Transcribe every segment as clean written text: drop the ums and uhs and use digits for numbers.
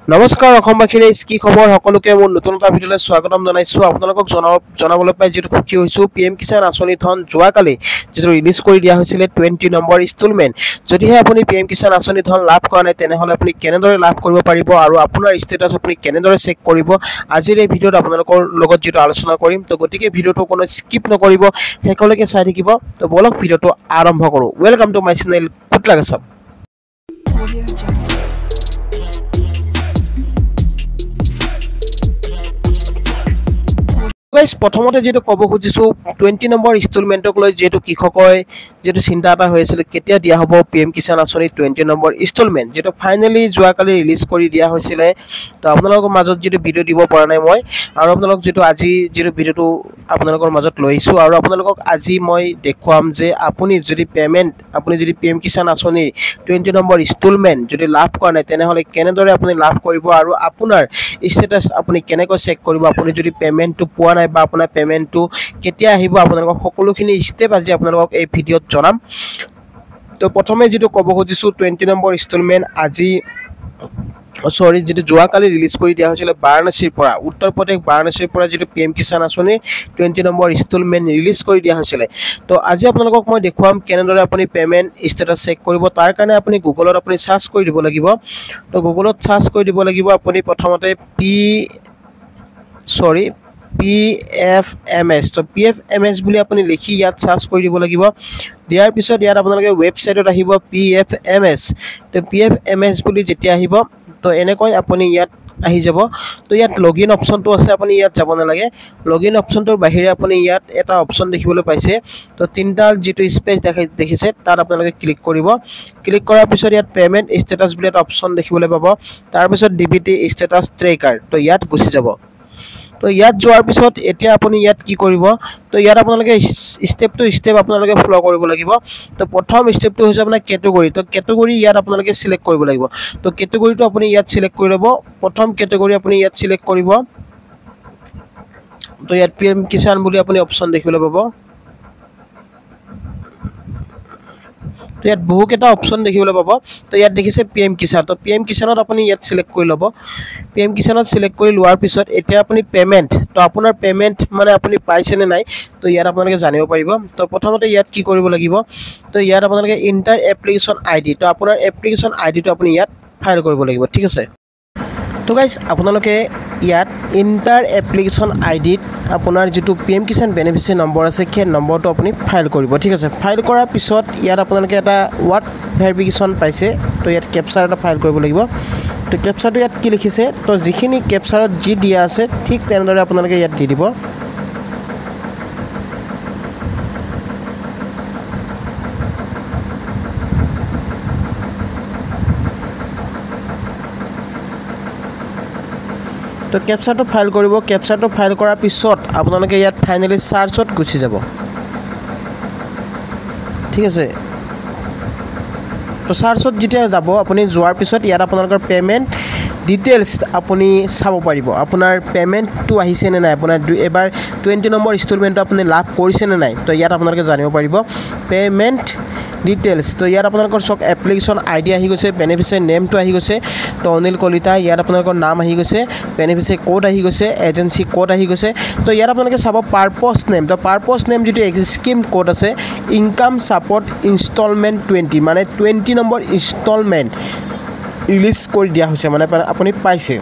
নমস্কাৰ অসমবাসীৰে কি খবৰ সকলোকে মোৰ নতুন এটা ভিডিঅলৈ স্বাগতম জনাইছো আপোনালোকক জনাবলৈ পাই যেটো খুচি হৈছো পিএম কিষাণ আঁচনি ধন যোৱাকালি যেটো ৰিলিজ কৰি দিয়া হৈছিল 20 নম্বৰ ইনষ্টলমেন্ট যদিহে আপুনি পিএম কিষাণ আঁচনি ধন লাভ কৰা নাই তেনেহলে আপুনি কেনেদৰে লাভ কৰিব পাৰিব আৰু আপোনাৰ ষ্টেটাস আপুনি কেনেদৰে চেক কৰিব আজিৰ এই ভিডিঅত আপোনালোকৰ লগত যেটো আলোচনা কৰিম তো গতিকে ভিডিঅটো কোনো স্কিপ নকৰিব হেকলৈকে চাই থাকিব তো বলক ভিডিঅটো আৰম্ভ কৰো welcome to my channel good luck সব গাইস প্ৰথমতে যেটো কব খুজিছো 20 নম্বৰ ইনষ্টলমেন্টক লৈ যেটো কৃষকয় যেটো চিন্তা এটা হৈছিল কেতিয়া দিয়া হ'ব পিএম কিষাণ আঁচনি 20 নম্বৰ ইনষ্টলমেন্ট যেটো ফাইনালি যোৱাকালি ৰিলিজ কৰি দিয়া হৈছিল তো আপোনালোকৰ মাজত যেটো ভিডিও দিব পৰা নাই মই আৰু আপোনালোক যেটো আজি যেটো ভিডিওটো আপোনালোকৰ মাজত লৈছো আৰু আপোনালোকক আজি মই দেখুৱাম যে আপুনি যদি পেমেন্ট আপুনি যদি পিএম কিষাণ আঁচনি 20 নম্বৰ ইনষ্টলমেন্ট যদি লাভ কৰা নাই তেনেহলে কেনেদৰে আপুনি লাভ কৰিব আৰু আপোনাৰ ষ্টেটাস আপুনি কেনেকৈ চেক কৰিব আপুনি যদি পেমেন্টটো পোৱা নাই বা আপোনাৰ পেমেন্টটো কেতিয়া আহিব আপোনালোকক সকলোখিনি ষ্টেপ আজি আপোনালোকক এই ভিডিওত জনাম তো প্ৰথমে যেটো কব খুজিছো 20 নম্বৰ ইনষ্টলমেন্ট আজি সৰি যেটো যোৱাকালি ৰিলিজ কৰি দিয়া হৈছিল বাৰাণসীৰ পৰা উত্তৰ প্ৰদেশ বাৰাণসীৰ পৰা যেটো পিএম কিষাণ আঁচনি 20 নম্বৰ ইনষ্টলমেন্ট ৰিলিজ কৰি দিয়া হৈছিল তো আজি আপোনালোকক মই দেখুৱাম কেনেদৰে আপুনি পেমেন্ট ষ্টেটাস চেক কৰিব তাৰ কাৰণে আপুনি গুগলত আপুনি সাৰ্চ কৰি দিব লাগিব তো গুগলত সাৰ্চ কৰি দিব লাগিব আপুনি প্ৰথমতে PFMS তো PFMS বুলি আপুনি লিখি ইয়াত সাৰ্চ কৰি দিব লাগিব দিয়াৰ পিছত ইয়াত আপোনালোকে ওয়েবসাইটত আহিব PFMS তো PFMS বুলি যেতিয়া আহিব তো এনেকৈ আপুনি ইয়াত আহি যাব তো ইয়াত লগইন অপচনটো আছে আপুনি ইয়াত যাব নালাগে লগইন অপচনটোৰ বাহিৰে আপুনি ইয়াত এটা অপচন দেখিবলৈ পাইছে তো তিনটা যেটো স্পেচ দেখিছে তাত আপোনালোকে ক্লিক কৰিব ক্লিক কৰাৰ পিছত ইয়াত পেমেন্ট ষ্টেটাস বুলি এটা অপচন দেখিবলৈ পাব তাৰ পিছত ডিবিটি ষ্টেটাস ট্ৰেকাৰ তো ইয়াত গুছি যাব তো ইয়াত যোৱাৰ পিছত এতিয়া আপুনি ইয়াত কি কৰিব তো ইয়াত আপোনালোকে স্টেপ টু স্টেপ আপোনালোকে ফলো কৰিব লাগিব তো প্ৰথম স্টেপটো হৈছে আপোনাৰ কেটেগৰী তো কেটেগৰী ইয়াত আপোনালোকে সিলেক্ট কৰিব লাগিব তো কেটেগৰীটো আপুনি ইয়াত সিলেক্ট কৰি ল'ব প্ৰথম কেটেগৰী আপুনি ইয়াত সিলেক্ট কৰিব তো ইয়াত পিএম কিষাণ বুলি আপুনি অপচন দেখিবলৈ পাব তো ইয়াত বহুত এটা অপচন দেখিবলৈ পাব তো ইয়াত দেখিছে পিএম কিষাণ তো পিএম কিষাণত আপুনি ইয়াত সিলেক্ট কৰি ল'ব পিএম কিষাণত সিলেক্ট কৰি লোৱাৰ পিছত এতিয়া আপুনি পেমেন্ট তো আপোনাৰ পেমেন্ট মানে আপুনি পাইছে নে নাই তো ইয়াত আপোনালোকে জানিব পাৰিব তো প্ৰথমতে ইয়াত কি কৰিব লাগিব তো ইয়াত আপোনালোকে ইন্টাৰ এপ্লিকেশন আইডি তো আপোনাৰ এপ্লিকেশন আইডিটো আপুনি ইয়াত ফাইল কৰিব লাগিব ঠিক আছে তো গাইস আপোনালোকে ইয়াত ইন্টাৰ এপ্লিকেশন আইডিত আপোনাৰ যেটো পিএম কিষাণ বেনিফিচিয়াৰি নম্বৰ আছে সেই নম্বৰটো আপুনি ফাইল কৰিব ঠিক আছে ফাইল কৰাৰ পিছত ইয়াত আপোনালোকে এটা ওয়াৰ্ড ভেৰিফিকেশন পাইছে তো ইয়াত ক্যাপচাৰ এটা ফাইল কৰিব লাগিব তো ক্যাপচাৰটো ইয়াত কি লিখিছে তো যিখিনি ক্যাপচাৰত যি দিয়া আছে ঠিক তেনেদৰে আপোনালোকে ইয়াত দি দিব তো ক্যাপচাৰটো ফাইল কৰিব ক্যাপচাৰটো ফাইল কৰাৰ পিছত আপোনালোকে ইয়াত ফাইনালি সাৰ্চত গুছি যাব ঠিক আছে তো সাৰ্চত যেতিয়া যাব আপুনি যোৱাৰ পিছত ইয়াত আপোনালোকৰ পেমেন্ট ডিটেইলছ আপুনি চাব পাৰিব আপোনাৰ পেমেন্টটো আহিছে নে নাই আপোনাৰ এবাৰ 20 নম্বৰ ইনষ্টলমেন্টটো আপুনি লাভ কৰিছে নে নাই তো ইয়াত আপোনালোকে জানিব পাৰিব পেমেন্ট ডিটেইলছ তো ইয়াত আপোনালোকৰ সব এপ্লিকেশন আইডি আহি গৈছে বেনিফিচিয়াৰি নেমটো আহি গৈছে তো অনিল কলিতা ইয়াত আপোনালোকৰ নাম আহি গৈছে বেনিফিচিয়াৰি কোড আহি গৈছে এজেন্সি কোড আহি গৈছে তো ইয়াত আপোনালোকে চাব পাৰপস নেম তো পাৰপস নেম যেটো স্কিম কোড আছে ইনকাম সাপোৰ্ট ইনষ্টলমেন্ট 20 মানে 20 নম্বৰ ইনষ্টলমেন্ট ৰিলিজ কৰি দিয়া হৈছে মানে আপুনি পাইছে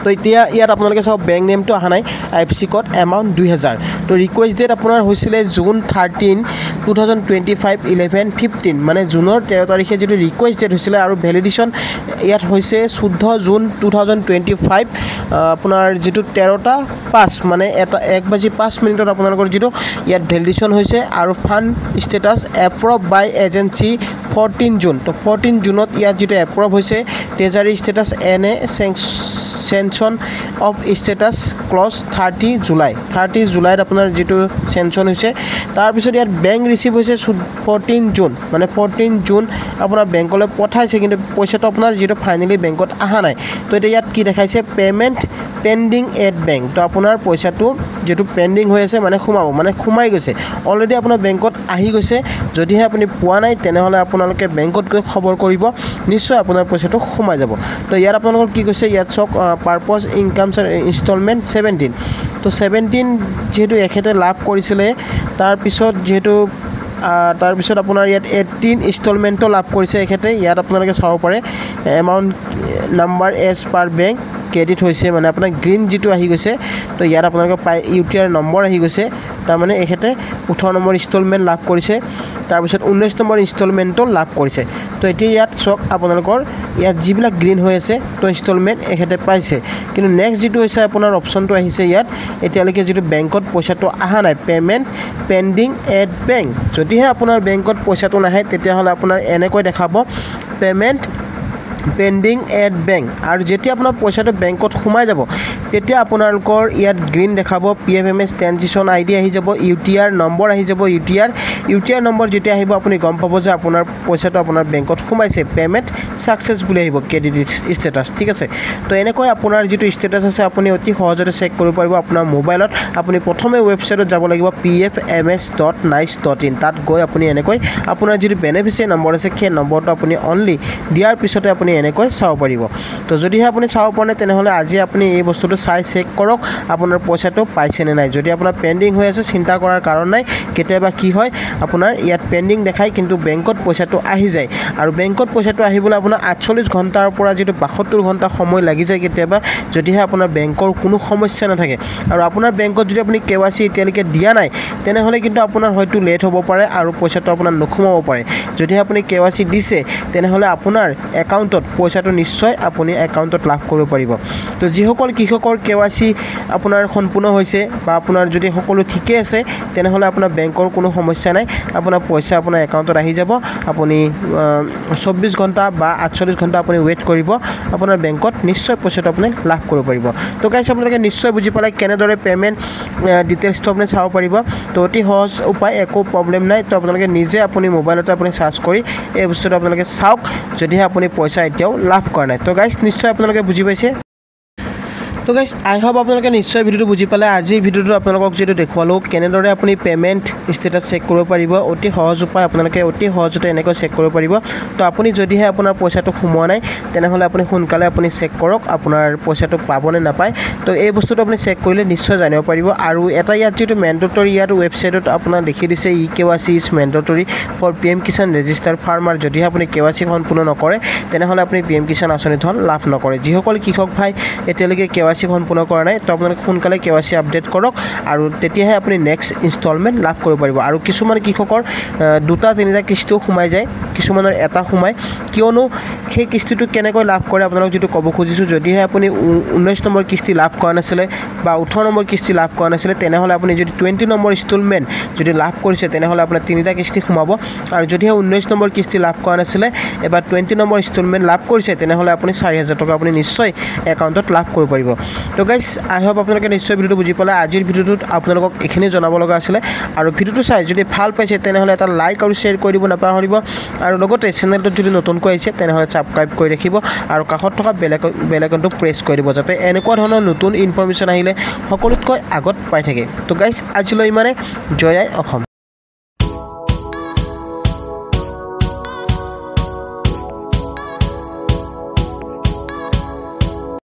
তো এতিয়া ইয়াত আপোনালোকে সব বেংক নেমটো আহা নাই আইএফএসি কোড এমাউন্ট 2000 তো ৰিকুৱেষ্ট ডেট আপোনাৰ হৈছিল জুন 13 2025 11:15 মানে জুনৰ 13 তাৰিখে যেটো ৰিকুৱেষ্ট ডেট হৈছিল আৰু ভ্যালিডেশন ইয়াত হৈছে 14 জুন 2025 আপোনাৰ যেটো 13টা 5 মানে 1:05 মিনিটত আপোনালোকৰ যেটো ইয়াত ভ্যালিডেশন হৈছে আৰু ফান্ড ষ্টেটাস এপ্ৰুভ বাই এজেন্সি 14 জুন তো 14 জুনত ইয়াত যেটো এপ্ৰুভ হৈছে ট্ৰেজাৰী ষ্টেটাস এনে sanction of status clause 30 July আপোনাৰ যেটো চেংচন হৈছে তাৰপিছত ইয়াত বেংক ৰিচিভ হৈছে 14 জুন মানে 14 জুন আপোনাৰ বেংকলৈ পঠাইছে কিন্তু পইচাটো আপোনাৰ যেটো ফাইনালি বেংকত আহা নাই তো এটা ইয়াত কি দেখাইছে পেমেন্ট পেন্ডিং এট বেংক তো আপোনাৰ পইচাটো যেটো পেন্ডিং হৈ আছে মানে খুমাব মানে খুমাই গৈছে অলৰেডি আপোনাৰ বেংকত আহি গৈছে যদিহে আপুনি পোৱা নাই তেনেহলে আপোনালোকে বেংকত গৈ খবৰ কৰিব নিশ্চয় আপোনাৰ পইচাটো খুমাই যাব তো ইয়াত আপোনালোকৰ কি কৈছে ইয়াত চক পাৰপজ ইনকাম ইনষ্টলমেন্ট 17 তো 17 যেটো এখেতে লাভ কৰিছিলে তাৰ পিছত যেটো তাৰপিছত আপোনাৰ ইয়াত 18 ইনষ্টলমেন্টটো লাভ কৰিছে এখেতে ইয়াত আপোনালোকে চাব পাৰে amount number as per bank credit হৈছে মানে আপোনাৰ গ্ৰীন যেটো আহি গৈছে তো ইয়াত আপোনালোকে পাই ইউটিআৰ নম্বৰ আহি গৈছে তাৰ মানে এখেতে 18 নম্বৰ ইনষ্টলমেন্ট লাভ কৰিছে তাৰপিছত 19 নম্বৰ ইনষ্টলমেন্টটো লাভ কৰিছে তো এতিয়া ইয়াত চক আপোনালোকৰ ইয়াত যিবিলাক গ্ৰীন হৈ আছে তো ইনষ্টলমেন্ট এখেতে পাইছে কিন্তু নেক্সট যেটো হৈছে আপোনাৰ অপচনটো আহিছে ইয়াত এতিয়ালৈকে যেটো বেংকত পইচাটো আহা নাই পেমেন্ট পেন্ডিং এট বেংক যদিহে আপোনাৰ বেংকত পইচাটো নাহে তেতিয়া হলে আপোনাৰ এনেকৈ দেখাব পেমেন্ট পেন্ডিং এট বেংক আৰু যেতিয়া আপোনাৰ পইচাটো বেংকত খুমাই যাব তেতিয়া আপোনালোকৰ ইয়াত গ্ৰীন দেখাব পিএফএমএছ ট্ৰানজিশন আইডি আহি যাব ইউটিআৰ নম্বৰ আহি যাব ইউটিআৰ নম্বৰ যেতিয়া আহিব আপুনি গম পাব যে আপোনাৰ পইচাটো আপোনাৰ বেংকত খুমাইছে পেমেন্ট সাকসেস বুলি আহিব ক্ৰেডিট ষ্টেটাস ঠিক আছে তো এনেকৈ আপোনাৰ যেটো ষ্টেটাস আছে আপুনি অতি সহজতে চেক কৰিব পাৰিব আপোনাৰ মোবাইলত আপুনি প্ৰথমে ৱেবছাইটত যাব লাগিব pfms.nice.in তাত গৈ আপুনি এনেকৈ আপোনাৰ যেটো বেনিফিচিয়াৰি নম্বৰ আছে সেই নম্বৰটো আপুনি অনলি দিয়াৰ পিছতে আপুনি এনেকৈ চাব পাৰিব তো যদিহে আপুনি চাব পাৰে তেনেহলে আজি আপুনি এই বস্তুটো চাই চেক কৰক আপোনাৰ পইচাটো পাইছে নে নাই যদি আপোনাৰ পেন্ডিং হৈ আছে চিন্তা কৰাৰ কাৰণ নাই কেতিয়াবা কি হয় আপোনাৰ ইয়াত পেন্ডিং দেখাই কিন্তু বেংকত পইচাটো আহি যায় আৰু বেংকত পইচাটো আহিবলৈ আপোনাৰ 48 ঘণ্টাৰ পৰা যেটো 72 ঘণ্টা সময় লাগি যায় কেতিয়াবা যদিহে আপোনাৰ বেংকৰ কোনো সমস্যা নাথাকে আৰু আপোনাৰ বেংকত যদি আপুনি কেৱাইসি এতিয়ালৈকে দিয়া নাই তেনেহলে কিন্তু আপোনাৰ হয়তো লেট হ'ব পাৰে আৰু পইচাটো আপোনাৰ নখুমাব পাৰে যদিহে আপুনি কেৱাইসি দিছে তেনেহলে আপোনাৰ একাউণ্টত পইচাটো নিশ্চয় আপুনি একাউণ্টত লাভ কৰিব পাৰিব তো যিসকল কৃষকৰ কেৱাইসি আপোনাৰ সম্পূৰ্ণ হৈছে বা আপোনাৰ যদি সকলো ঠিকে আছে তেনেহলে আপোনাৰ বেংকৰ কোনো সমস্যা নাই আপোনাৰ পইচা আপোনাৰ একাউণ্টত আহি যাব আপুনি 24 ঘণ্টা বা 48 ঘণ্টা আপুনি ওয়েট কৰিব আপোনাৰ বেংকত নিশ্চয় পইচাটো আপুনি লাভ কৰিব পাৰিব তো গাইস আপোনালোকে নিশ্চয় বুজি পালে কেনেদৰে পেমেন্ট ডিটেইলছটো আপুনি চাব পাৰিব তো অতি সহজ উপায় একো প্ৰবলেম নাই তো আপোনালোকে নিজে আপুনি মোবাইলতে আপুনি সাৰ্চ কৰি এই বস্তুটো আপোনালোকে চাওক যদিহে আপুনি পইচা এতিয়াও লাভ কৰা নাই তো গাইস নিশ্চয় আপোনালোকে বুজি পাইছে তো গাইস আই হোপ আপোনালোকে নিশ্চয় ভিডিওটো বুজি পালে আজি ভিডিওটো আপোনালোকক যেটো দেখুৱালো কেনেদৰে আপুনি পেমেন্ট ষ্টেটাস চেক কৰিব পাৰিব অতি সহজ উপায় আপোনালোকে অতি সহজতে এনেকৈ চেক কৰিব পাৰিব তো আপুনি যদিহে আপোনাৰ পইচাটো খুমোৱা নাই তেনেহলে আপুনি সোনকালে আপুনি চেক কৰক আপোনাৰ পইচাটো পাবনে নাপায় তো এই বস্তুটো আপুনি চেক কৰিলে নিশ্চয় জানিব পাৰিব আৰু এটা ইয়াত যেটো মেন্ডেটৰি ইয়াত ৱেবছাইটত আপোনাৰ লিখি দিছে ইকেৱাইসি is mandatory for PM Kisan register farmer যদিহে আপুনি কেৱাইসি সম্পূৰ্ণ নকৰে তেনেহলে আপুনি পিএম কিষাণ আঁচনি ধন লাভ নকৰে যিসকল কৃষক ভাই এতিয়ালৈকে কেৱাইসি সম্পূৰ্ণ কৰা নাই তো আপোনালোকে সোনকালে কেৱাইসি আপডেট কৰক আৰু তেতিয়াহে আপুনি নেক্সট ইনষ্টলমেন্ট লাভ কৰিব পাৰিব আৰু কিছুমান কৃষকৰ দুটা তিনিটা কিস্তিও খুমাই যায় কিছুমানৰ এটা খুমাই কিয়নো সেই কিস্তিটো কেনেকৈ লাভ কৰে আপোনালোক যেটো ক'ব খুজিছো যদিহে আপুনি 19 নম্বৰ কিস্তি লাভ কৰা নাছিলে বা 18 নম্বৰ কিস্তি লাভ কৰা নাছিলে তেনেহলে আপুনি যদি 20 নম্বৰ ইনষ্টলমেন্ট যদি লাভ কৰিছে তেনেহলে আপোনাৰ তিনিটা কিস্তি খুমাব আৰু যদিহে 19 নম্বৰ কিস্তি লাভ কৰা নাছিলে এবাৰ 20 নম্বৰ ইনষ্টলমেন্ট লাভ কৰিছে তেনেহলে আপুনি 4000 টকা আপুনি নিশ্চয় একাউণ্টত লাভ কৰিব পাৰিব তো গাইস আই হোপ আপোনালোকে নিশ্চয় ভিডিওটো বুজি পালে আজিৰ ভিডিওটোত আপোনালোকক এখিনি জনাব লগা আছিল আৰু ভিডিওটো চাই যদি ভাল পাইছে তেনেহলে এটা লাইক আৰু শেয়াৰ কৰি দিব নাপাহৰিব আৰু লগতে চেনেলটো যদি নতুনকৈ আহিছে তেনেহলে সাবস্ক্ৰাইব কৰি ৰাখিব আৰু কাষত থকা বেল আইকনটো প্ৰেছ কৰি দিব যাতে এনেকুৱা ধৰণৰ নতুন ইনফৰমেশন আহিলে সকলোতকৈ আগত পাই থাকে তো গাইস আজিলৈ ইমানে জয় আই অসম।